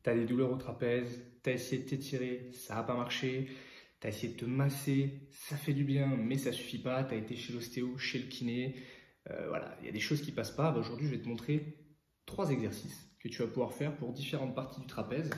Tu as des douleurs au trapèze, tu as essayé de t'étirer, ça n'a pas marché, tu as essayé de te masser, ça fait du bien, mais ça ne suffit pas, tu as été chez l'ostéo, chez le kiné, voilà, il y a des choses qui ne passent pas. Aujourd'hui, je vais te montrer 3 exercices que tu vas pouvoir faire pour différentes parties du trapèze.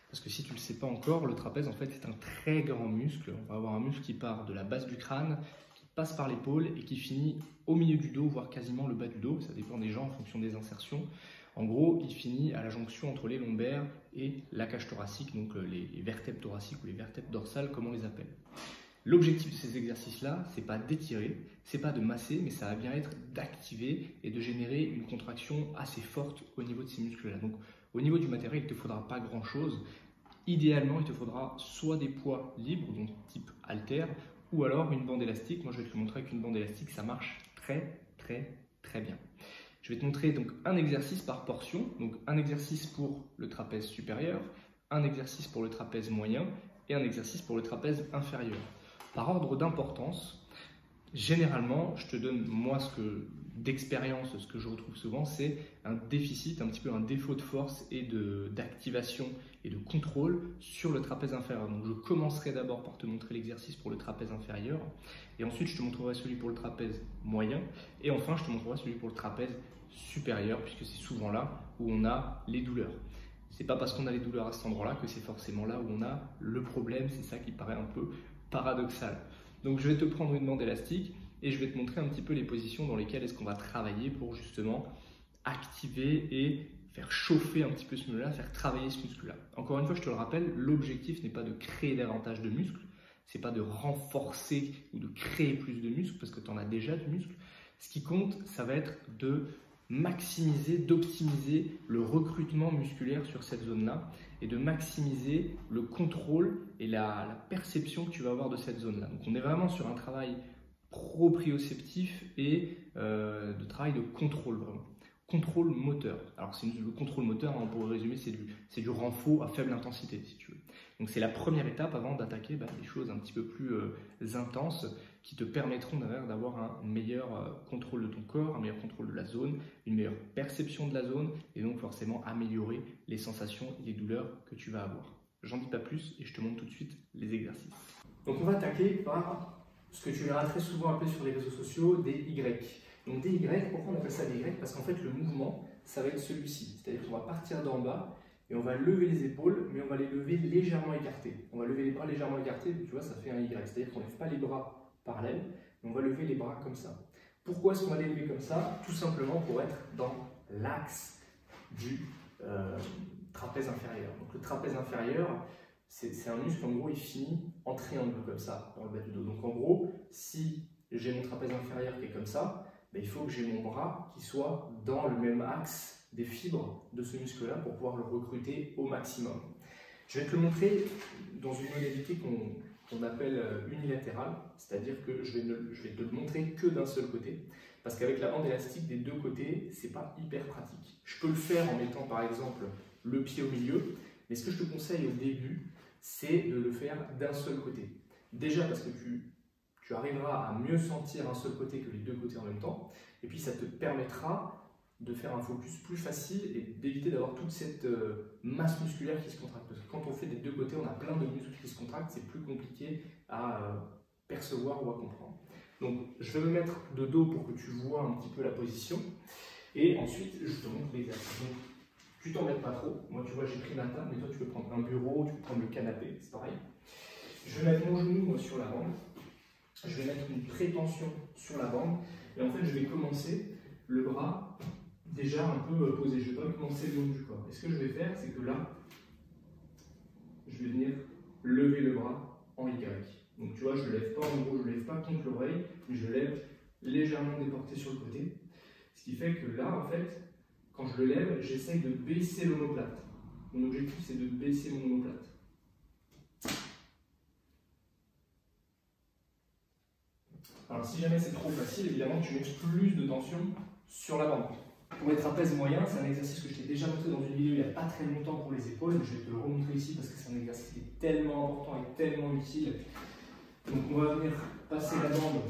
Parce que si tu ne le sais pas encore, le trapèze, en fait, c'est un très grand muscle. On va avoir un muscle qui part de la base du crâne, qui passe par l'épaule et qui finit au milieu du dos, voire quasiment le bas du dos. Ça dépend des gens en fonction des insertions. En gros, il finit à la jonction entre les lombaires et la cage thoracique, donc les vertèbres thoraciques ou les vertèbres dorsales, comme on les appelle. L'objectif de ces exercices-là, c'est pas d'étirer, c'est pas de masser, mais ça va bien être d'activer et de générer une contraction assez forte au niveau de ces muscles-là. Donc, au niveau du matériel, il ne te faudra pas grand-chose. Idéalement, il te faudra soit des poids libres, donc type haltère, ou alors une bande élastique. Moi, je vais te le montrer avec une bande élastique, ça marche très bien. Je vais te montrer donc un exercice par portion, donc un exercice pour le trapèze supérieur, un exercice pour le trapèze moyen et un exercice pour le trapèze inférieur. Par ordre d'importance, généralement, je te donne, moi, d'expérience, ce que je retrouve souvent, c'est un déficit, un petit peu un défaut de force et d'activation et de contrôle sur le trapèze inférieur. Donc, je commencerai d'abord par te montrer l'exercice pour le trapèze inférieur, et ensuite, je te montrerai celui pour le trapèze moyen, et enfin, je te montrerai celui pour le trapèze supérieur, puisque c'est souvent là où on a les douleurs. C'est pas parce qu'on a les douleurs à cet endroit-là que c'est forcément là où on a le problème, c'est ça qui paraît un peu paradoxal. Donc je vais te prendre une bande élastique et je vais te montrer un petit peu les positions dans lesquelles est-ce qu'on va travailler pour justement activer et faire chauffer un petit peu ce muscle-là, faire travailler ce muscle-là. Encore une fois, je te le rappelle, l'objectif n'est pas de créer davantage de muscles, c'est pas de renforcer ou de créer plus de muscles parce que tu en as déjà du muscle. Ce qui compte, ça va être de maximiser, d'optimiser le recrutement musculaire sur cette zone-là et de maximiser le contrôle et la perception que tu vas avoir de cette zone-là. Donc on est vraiment sur un travail proprioceptif et de travail de contrôle vraiment. Contrôle moteur. Alors le contrôle moteur, on pourrait résumer, c'est du renfort à faible intensité si tu veux. Donc c'est la première étape avant d'attaquer des choses un petit peu plus intenses qui te permettront d'avoir un meilleur contrôle de ton corps, un meilleur contrôle de la zone, une meilleure perception de la zone et donc forcément améliorer les sensations et les douleurs que tu vas avoir. J'en dis pas plus et je te montre tout de suite les exercices. Donc on va attaquer par ce que tu verras très souvent appelé sur les réseaux sociaux des Y. Donc des Y, pourquoi on appelle ça des Y? Parce qu'en fait le mouvement, ça va être celui-ci. C'est-à-dire qu'on va partir d'en bas et on va lever les épaules, mais on va les lever légèrement écartés. On va lever les bras légèrement écartés, tu vois, ça fait un Y. C'est-à-dire qu'on ne lève pas les bras parallèles, mais on va lever les bras comme ça. Pourquoi est-ce qu'on va les lever comme ça? Tout simplement pour être dans l'axe du trapèze inférieur. Donc le trapèze inférieur, c'est un muscle, en gros, il finit en triangle comme ça, dans le bas du dos. Donc en gros, si j'ai mon trapèze inférieur qui est comme ça, il faut que j'ai mon bras qui soit dans le même axe des fibres de ce muscle-là pour pouvoir le recruter au maximum. Je vais te le montrer dans une modalité qu'on appelle unilatérale, c'est-à-dire que je vais te le montrer que d'un seul côté, parce qu'avec la bande élastique des deux côtés, c'est pas hyper pratique. Je peux le faire en mettant par exemple le pied au milieu, mais ce que je te conseille au début, c'est de le faire d'un seul côté. Déjà parce que tu arriveras à mieux sentir un seul côté que les deux côtés en même temps, et puis ça te permettra de faire un focus plus facile et d'éviter d'avoir toute cette masse musculaire qui se contracte. Parce que quand on fait des deux côtés, on a plein de muscles qui se contractent, c'est plus compliqué à percevoir ou à comprendre. Donc je vais me mettre de dos pour que tu vois un petit peu la position, et ensuite je te montre l'exercice. Donc tu t'embêtes pas trop, moi tu vois j'ai pris ma table, mais toi tu peux prendre un bureau, tu peux prendre le canapé, c'est pareil. Je vais mettre mon genou moi, sur la bande, je vais mettre une prétention sur la bande, et en fait je vais commencer le bras déjà un peu posé. Je ne vais pas commencer le long du corps. Et ce que je vais faire, c'est que là, je vais venir lever le bras en Y. Donc tu vois, je ne le lève pas en gros, je ne le lève pas contre l'oreille, mais je le lève légèrement déporté sur le côté. Ce qui fait que là, en fait, quand je le lève, j'essaye de baisser l'omoplate. Mon objectif, c'est de baisser mon omoplate. Alors si jamais c'est trop facile, évidemment, tu mets plus de tension sur la bande. Pour les trapèzes moyens, c'est un exercice que je t'ai déjà montré dans une vidéo il n'y a pas très longtemps pour les épaules, mais je vais te le remontrer ici parce que c'est un exercice qui est tellement important et tellement utile. Donc on va venir passer la bande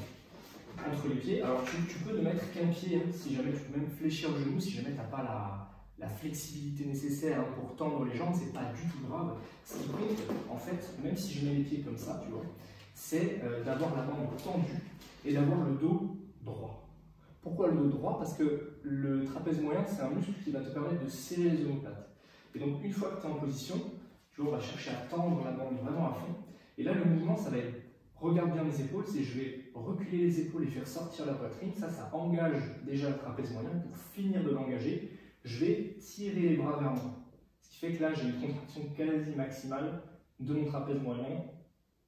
entre les pieds. Alors tu peux ne mettre qu'un pied, hein, si jamais tu peux même fléchir le genou, si jamais tu n'as pas la flexibilité nécessaire pour tendre les jambes, c'est pas tout grave. Ce qui compte, en fait, même si je mets les pieds comme ça, tu vois, c'est d'avoir la bande tendue et d'avoir le dos droit. Pourquoi le dos droit? Parce que le trapèze moyen, c'est un muscle qui va te permettre de serrer les omoplates. Et donc, une fois que tu es en position, tu vois, on va chercher à tendre la bande vraiment à fond. Et là, le mouvement, ça va être, regarde bien mes épaules, c'est je vais reculer les épaules et faire sortir la poitrine. Ça engage déjà le trapèze moyen. Pour finir de l'engager, je vais tirer les bras vers moi. Ce qui fait que là, j'ai une contraction quasi maximale de mon trapèze moyen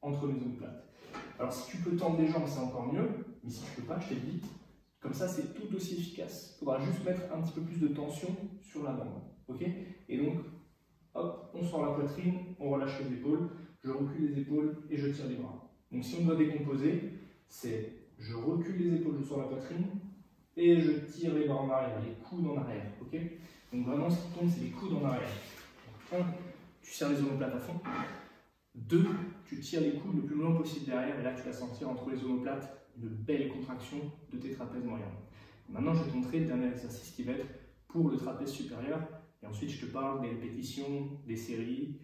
entre mes omoplates. Alors, si tu peux tendre les jambes, c'est encore mieux. Mais si tu ne peux pas, je te le dis, comme ça, c'est tout aussi efficace. Il faudra juste mettre un petit peu plus de tension sur la bande. Ok? Et donc, hop, on sort la poitrine, on relâche les épaules, je recule les épaules et je tire les bras. Donc si on doit décomposer, c'est je recule les épaules, je sors la poitrine et je tire les bras en arrière, les coudes en arrière. Ok? Donc vraiment, ce qui compte, c'est les coudes en arrière. 1, tu serres les omoplates à fond. 2, tu tires les coudes le plus loin possible derrière et là, tu vas sentir entre les omoplates une belle contraction de tes trapèzes moyens. Maintenant, je vais te montrer le dernier exercice qui va être pour le trapèze supérieur. Et ensuite, je te parle des répétitions, des séries,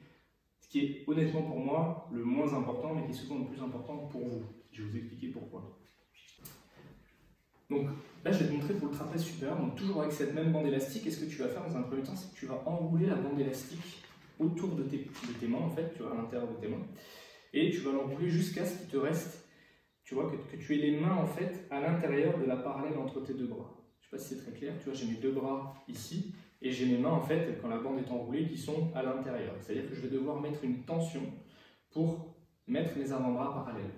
ce qui est honnêtement pour moi le moins important, mais qui est souvent le plus important pour vous. Je vais vous expliquer pourquoi. Donc là, je vais te montrer pour le trapèze supérieur, donc toujours avec cette même bande élastique. Et ce que tu vas faire dans un premier temps, c'est que tu vas enrouler la bande élastique autour de tes mains, en fait, tu vois, à l'intérieur de tes mains. Et tu vas l'enrouler jusqu'à ce qu'il te reste, tu vois, que tu aies les mains, en fait, à l'intérieur de la parallèle entre tes deux bras. Je ne sais pas si c'est très clair, tu vois, j'ai mes deux bras ici. Et j'ai mes mains, en fait, quand la bande est enroulée, qui sont à l'intérieur. C'est-à-dire que je vais devoir mettre une tension pour mettre mes avant-bras parallèles.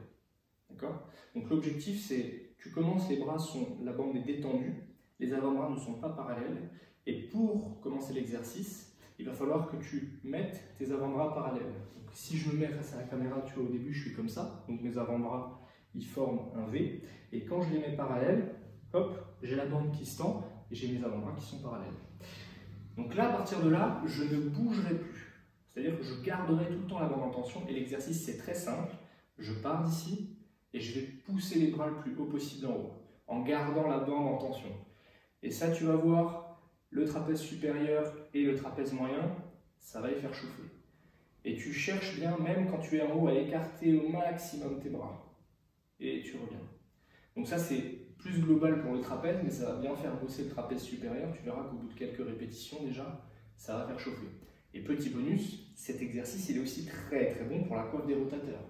D'accord? Donc l'objectif, c'est, tu commences, la bande est détendue, les avant-bras ne sont pas parallèles. Et pour commencer l'exercice, il va falloir que tu mettes tes avant-bras parallèles. Donc si je me mets face à la caméra, tu vois, au début, je suis comme ça. Donc mes avant-bras, ils forment un V. Et quand je les mets parallèles, hop, j'ai la bande qui se tend et j'ai mes avant-bras qui sont parallèles. Donc là, à partir de là, je ne bougerai plus. C'est-à-dire que je garderai tout le temps la bande en tension. Et l'exercice, c'est très simple. Je pars d'ici et je vais pousser les bras le plus haut possible en haut, en gardant la bande en tension. Et ça, tu vas voir, le trapèze supérieur et le trapèze moyen, ça va les faire chauffer. Et tu cherches bien, même quand tu es en haut, à écarter au maximum tes bras. Et tu reviens. Donc ça, c'est plus global pour le trapèze, mais ça va bien faire bosser le trapèze supérieur. Tu verras qu'au bout de quelques répétitions déjà, ça va faire chauffer. Et petit bonus, cet exercice il est aussi très très bon pour la coiffe des rotateurs.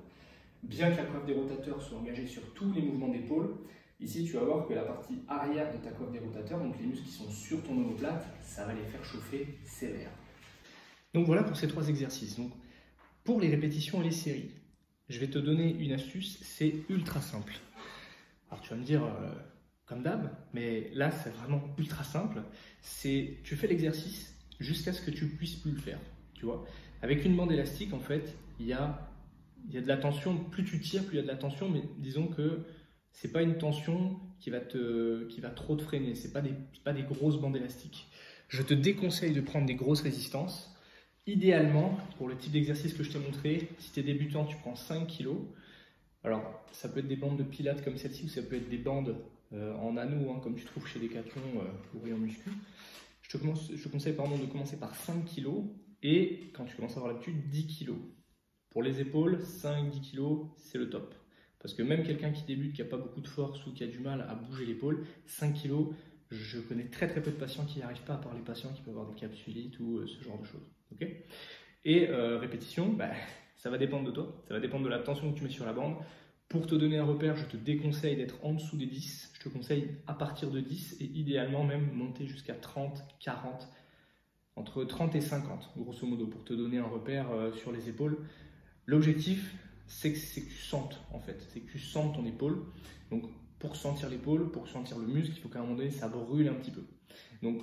Bien que la coiffe des rotateurs soit engagée sur tous les mouvements d'épaule, ici tu vas voir que la partie arrière de ta coiffe des rotateurs, donc les muscles qui sont sur ton omoplate, ça va les faire chauffer sévère. Donc voilà pour ces 3 exercices. Donc, pour les répétitions et les séries, je vais te donner une astuce, c'est ultra simple. Alors tu vas me dire, comme d'hab, mais là c'est vraiment ultra simple. C'est, tu fais l'exercice jusqu'à ce que tu puisses plus le faire. Tu vois, avec une bande élastique, en fait, il y a de la tension. Plus tu tires, plus il y a de la tension. Mais disons que c'est pas une tension qui va trop te freiner. C'est pas des grosses bandes élastiques. Je te déconseille de prendre des grosses résistances. Idéalement, pour le type d'exercice que je t'ai montré, si tu es débutant, tu prends 5 kg. Alors, ça peut être des bandes de pilates comme celle-ci, ou ça peut être des bandes en anneau, hein, comme tu trouves chez Decathlon ou Rayon Muscu. Je te conseille pardon, de commencer par 5 kg et, quand tu commences à avoir l'habitude, 10 kg. Pour les épaules, 5-10 kg, c'est le top. Parce que même quelqu'un qui débute, qui n'a pas beaucoup de force ou qui a du mal à bouger l'épaule, 5 kg, je connais très très peu de patients qui n'y arrivent pas, à part les patients qui peuvent avoir des capsulites ou ce genre de choses. Okay, et répétition, ça va dépendre de toi, ça va dépendre de la tension que tu mets sur la bande. Pour te donner un repère, je te déconseille d'être en dessous des 10. Je te conseille à partir de 10 et idéalement même monter jusqu'à 30, 40, entre 30 et 50, grosso modo, pour te donner un repère sur les épaules. L'objectif, c'est que tu sentes, en fait, c'est que tu sentes ton épaule. Donc, pour sentir l'épaule, pour sentir le muscle, il faut qu'à un moment donné, ça brûle un petit peu. Donc,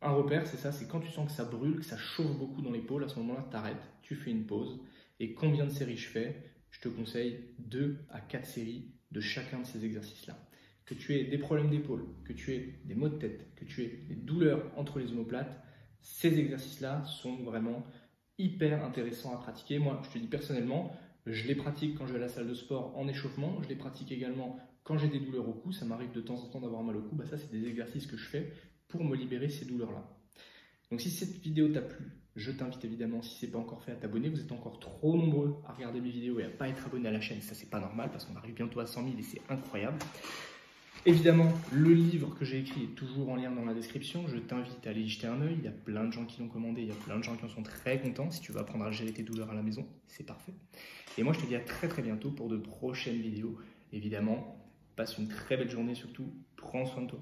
un repère, c'est ça, c'est quand tu sens que ça brûle, que ça chauffe beaucoup dans l'épaule, à ce moment-là, tu arrêtes, tu fais une pause. Et combien de séries je fais? Je te conseille 2 à 4 séries de chacun de ces exercices-là. Que tu aies des problèmes d'épaule, que tu aies des maux de tête, que tu aies des douleurs entre les omoplates, ces exercices-là sont vraiment hyper intéressants à pratiquer. Moi, je te dis personnellement, je les pratique quand je vais à la salle de sport en échauffement, je les pratique également quand j'ai des douleurs au cou, ça m'arrive de temps en temps d'avoir mal au cou, ça c'est des exercices que je fais pour me libérer ces douleurs-là. Donc si cette vidéo t'a plu, Je t'invite évidemment, si ce n'est pas encore fait, à t'abonner. Vous êtes encore trop nombreux à regarder mes vidéos et à ne pas être abonné à la chaîne. Ça, c'est pas normal parce qu'on arrive bientôt à 100 000 et c'est incroyable. Évidemment, le livre que j'ai écrit est toujours en lien dans la description. Je t'invite à aller y jeter un œil. Il y a plein de gens qui l'ont commandé. Il y a plein de gens qui en sont très contents. Si tu veux apprendre à gérer tes douleurs à la maison, c'est parfait. Et moi, je te dis à très très bientôt pour de prochaines vidéos. Évidemment, passe une très belle journée surtout. Prends soin de toi.